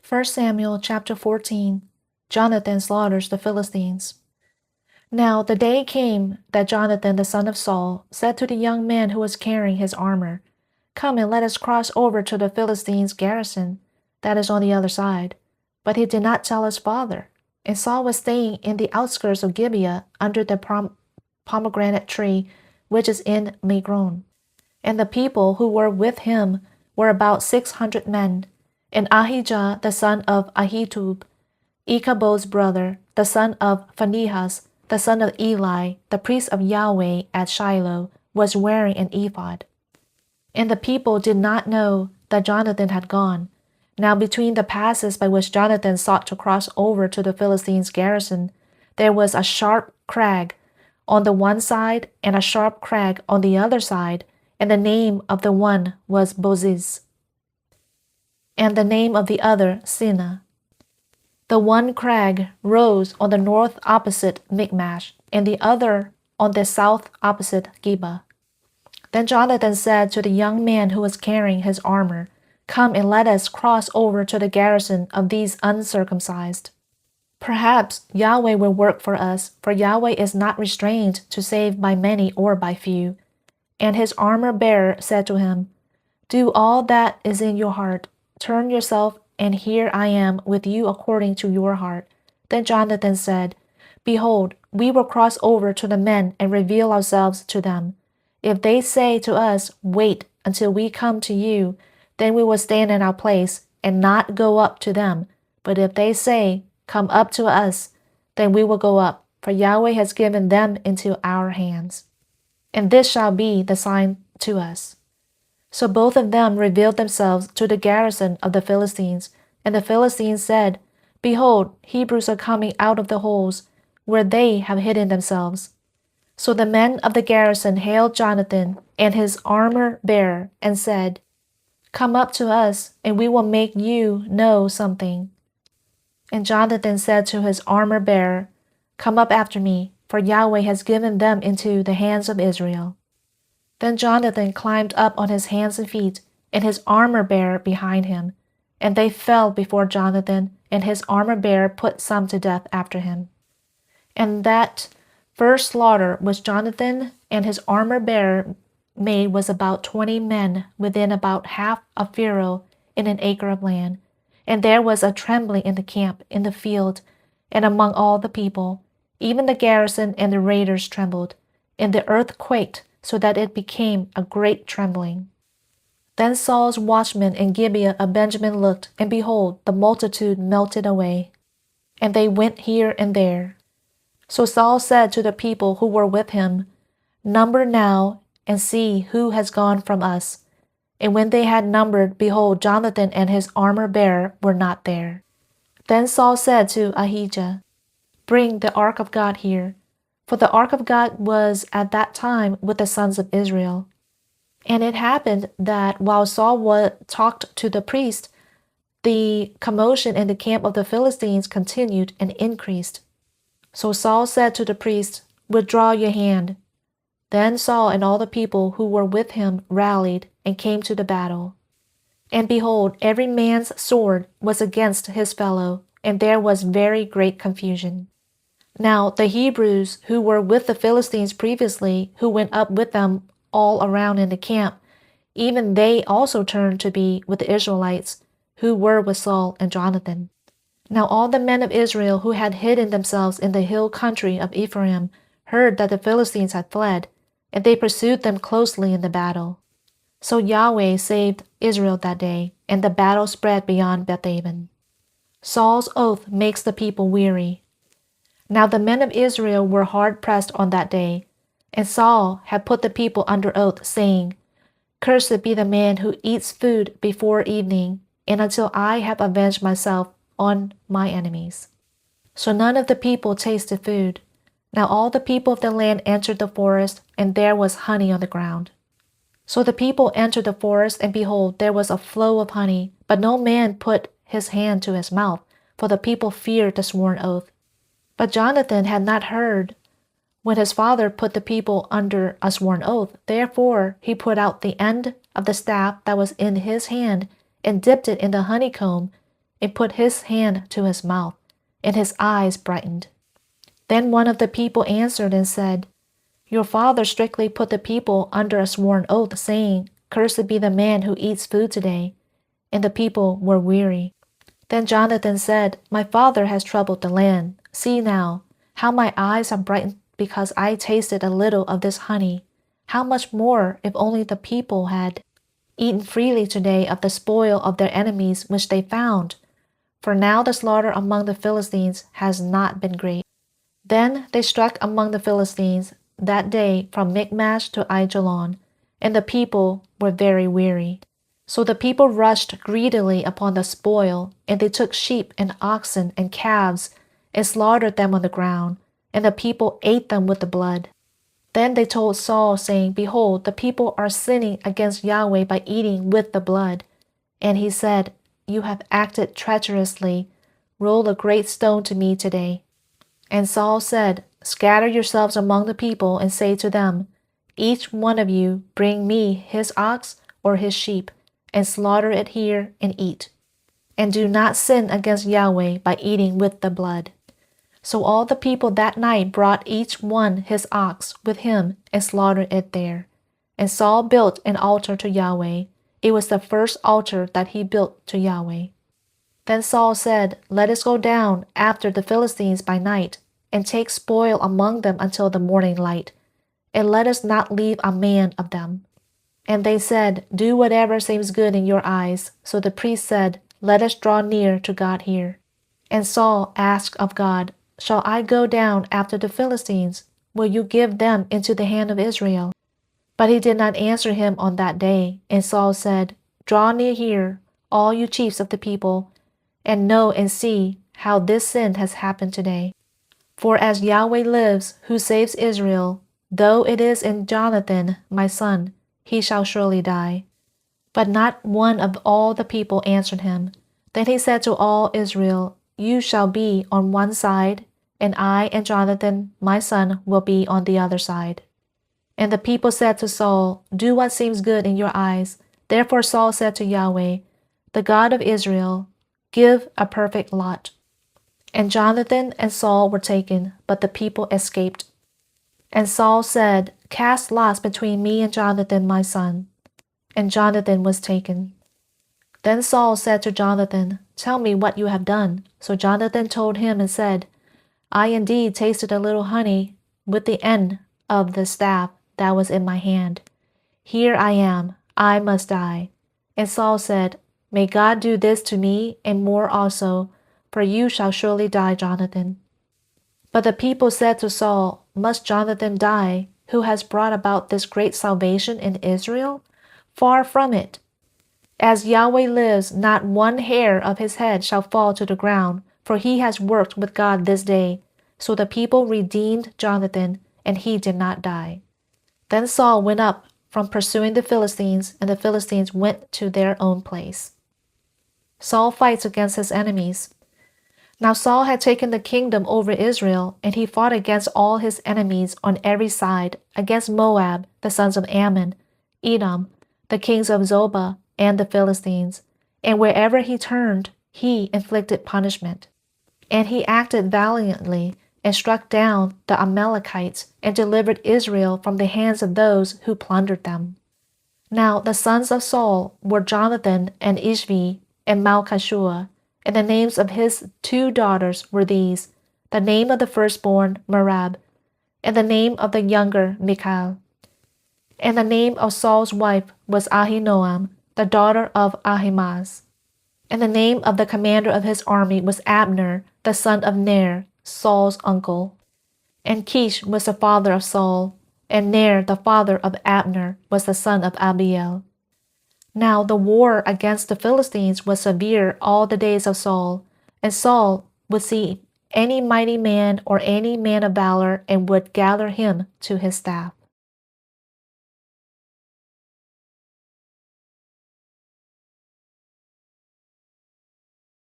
1 Samuel chapter 14. Jonathan slaughters the Philistines. Now the day came that Jonathan the son of Saul said to the young man who was carrying his armor, "Come and let us cross over to the Philistines' garrison, that is on the other side." But he did not tell his father. And Saul was staying in the outskirts of Gibeah under the pomegranate tree, which is in Migron. And the people who were with him were about 600 men. And Ahijah the son of Ahitub, Ichabod's brother, the son of Phinehas, the son of Eli, the priest of Yahweh at Shiloh, was wearing an ephod. And the people did not know that Jonathan had gone. Now between the passes by which Jonathan sought to cross over to the Philistines' garrison, there was a sharp crag on the one side and a sharp crag on the other side, and the name of the one was Bozez, and the name of the other Sinah. The one crag rose on the north opposite Michmash, and the other on the south opposite Geba. Then Jonathan said to the young man who was carrying his armor, "Come and let us cross over to the garrison of these uncircumcised. Perhaps Yahweh will work for us, for Yahweh is not restrained to save by many or by few." And his armor-bearer said to him, "Do all that is in your heart. Turn yourself, and here I am with you according to your heart." Then Jonathan said, "Behold, we will cross over to the men and reveal ourselves to them. If they say to us, 'Wait until we come to you,' then we will stand in our place and not go up to them. But if they say, 'Come up to us,' then we will go up, for Yahweh has given them into our hands. And this shall be the sign to us." So both of them revealed themselves to the garrison of the Philistines, and the Philistines said, "Behold, Hebrews are coming out of the holes where they have hidden themselves." So the men of the garrison hailed Jonathan and his armor-bearer and said, "Come up to us, and we will make you know something." And Jonathan said to his armor-bearer, "Come up after me, for Yahweh has given them into the hands of Israel." Then Jonathan climbed up on his hands and feet, and his armor-bearer behind him. And they fell before Jonathan, and his armor-bearer put some to death after him. And that first slaughter which Jonathan and his armor-bearer made was about 20 men within about half a furrow in an acre of land. And there was a trembling in the camp, in the field, and among all the people. Even the garrison and the raiders trembled, and the earth quaked, so that it became a great trembling. Then Saul's watchmen in Gibeah of Benjamin looked, and behold, the multitude melted away, and they went here and there. So Saul said to the people who were with him, "Number now, and see who has gone from us." And when they had numbered, behold, Jonathan and his armor-bearer were not there. Then Saul said to Ahijah, "Bring the ark of God here." For the ark of God was at that time with the sons of Israel. And it happened that while Saul talked to the priest, the commotion in the camp of the Philistines continued and increased. So Saul said to the priest, "Withdraw your hand." Then Saul and all the people who were with him rallied and came to the battle. And behold, every man's sword was against his fellow, and there was very great confusion. Now the Hebrews who were with the Philistines previously, who went up with them all around in the camp, even they also turned to be with the Israelites, who were with Saul and Jonathan. Now all the men of Israel who had hidden themselves in the hill country of Ephraim heard that the Philistines had fled, and they pursued them closely in the battle. So Yahweh saved Israel that day, and the battle spread beyond Bethaven. Saul's oath makes the people weary. Now the men of Israel were hard-pressed on that day, and Saul had put the people under oath, saying, "Cursed be the man who eats food before evening, and until I have avenged myself on my enemies." So none of the people tasted food. Now all the people of the land entered the forest, and there was honey on the ground. So the people entered the forest, and behold, there was a flow of honey, but no man put his hand to his mouth, for the people feared the sworn oath. But Jonathan had not heard when his father put the people under a sworn oath. Therefore he put out the end of the staff that was in his hand and dipped it in the honeycomb and put his hand to his mouth, and his eyes brightened. Then one of the people answered and said, Your father strictly put the people under a sworn oath, saying, Cursed be the man who eats food today. And the people were weary. Then Jonathan said, My father has troubled the land. See now, how my eyes are brightened because I tasted a little of this honey. How much more if only the people had eaten freely today of the spoil of their enemies which they found? For now the slaughter among the Philistines has not been great. Then they struck among the Philistines that day from Michmash to Aijalon, and the people were very weary. So the people rushed greedily upon the spoil, and they took sheep and oxen and calves, and slaughtered them on the ground, and the people ate them with the blood. Then they told Saul, saying, Behold, the people are sinning against Yahweh by eating with the blood. And he said, You have acted treacherously. Roll a great stone to me today. And Saul said, Scatter yourselves among the people, and say to them, Each one of you bring me his ox or his sheep, and slaughter it here and eat. And do not sin against Yahweh by eating with the blood. So all the people that night brought each one his ox with him and slaughtered it there. And Saul built an altar to Yahweh. It was the first altar that he built to Yahweh. Then Saul said, Let us go down after the Philistines by night, and take spoil among them until the morning light, and let us not leave a man of them. And they said, Do whatever seems good in your eyes. So the priest said, Let us draw near to God here. And Saul asked of God, Shall I go down after the Philistines? Will you give them into the hand of Israel? But he did not answer him on that day. And Saul said, Draw near here, all you chiefs of the people, and know and see how this sin has happened today. For as Yahweh lives, who saves Israel, though it is in Jonathan, my son, he shall surely die. But not one of all the people answered him. Then he said to all Israel, You shall be on one side, and I and Jonathan, my son, will be on the other side. And the people said to Saul, Do what seems good in your eyes. Therefore Saul said to Yahweh, the God of Israel, Give a perfect lot. And Jonathan and Saul were taken, but the people escaped. And Saul said, Cast lots between me and Jonathan my son. And Jonathan was taken. Then Saul said to Jonathan, Tell me what you have done. So Jonathan told him and said, I indeed tasted a little honey with the end of the staff that was in my hand. Here I am, I must die. And Saul said, May God do this to me and more also, for you shall surely die, Jonathan. But the people said to Saul, Must Jonathan die, who has brought about this great salvation in Israel? Far from it. As Yahweh lives, not one hair of his head shall fall to the ground, for he has worked with God this day. So the people redeemed Jonathan, and he did not die. Then Saul went up from pursuing the Philistines, and the Philistines went to their own place. Saul fights against his enemies. Now Saul had taken the kingdom over Israel, and he fought against all his enemies on every side, against Moab, the sons of Ammon, Edom, the kings of Zobah, and the Philistines. And wherever he turned, he inflicted punishment. And he acted valiantly, and struck down the Amalekites, and delivered Israel from the hands of those who plundered them. Now the sons of Saul were Jonathan and Ishvi and Malchishua, and the names of his 2 daughters were these, the name of the firstborn Merab, and the name of the younger Michal. And the name of Saul's wife was Ahinoam, the daughter of Ahimaaz. And the name of the commander of his army was Abner, the son of Ner, Saul's uncle. And Kish was the father of Saul, and Ner, the father of Abner, was the son of Abiel. Now the war against the Philistines was severe all the days of Saul, and Saul would see any mighty man or any man of valor and would gather him to his staff.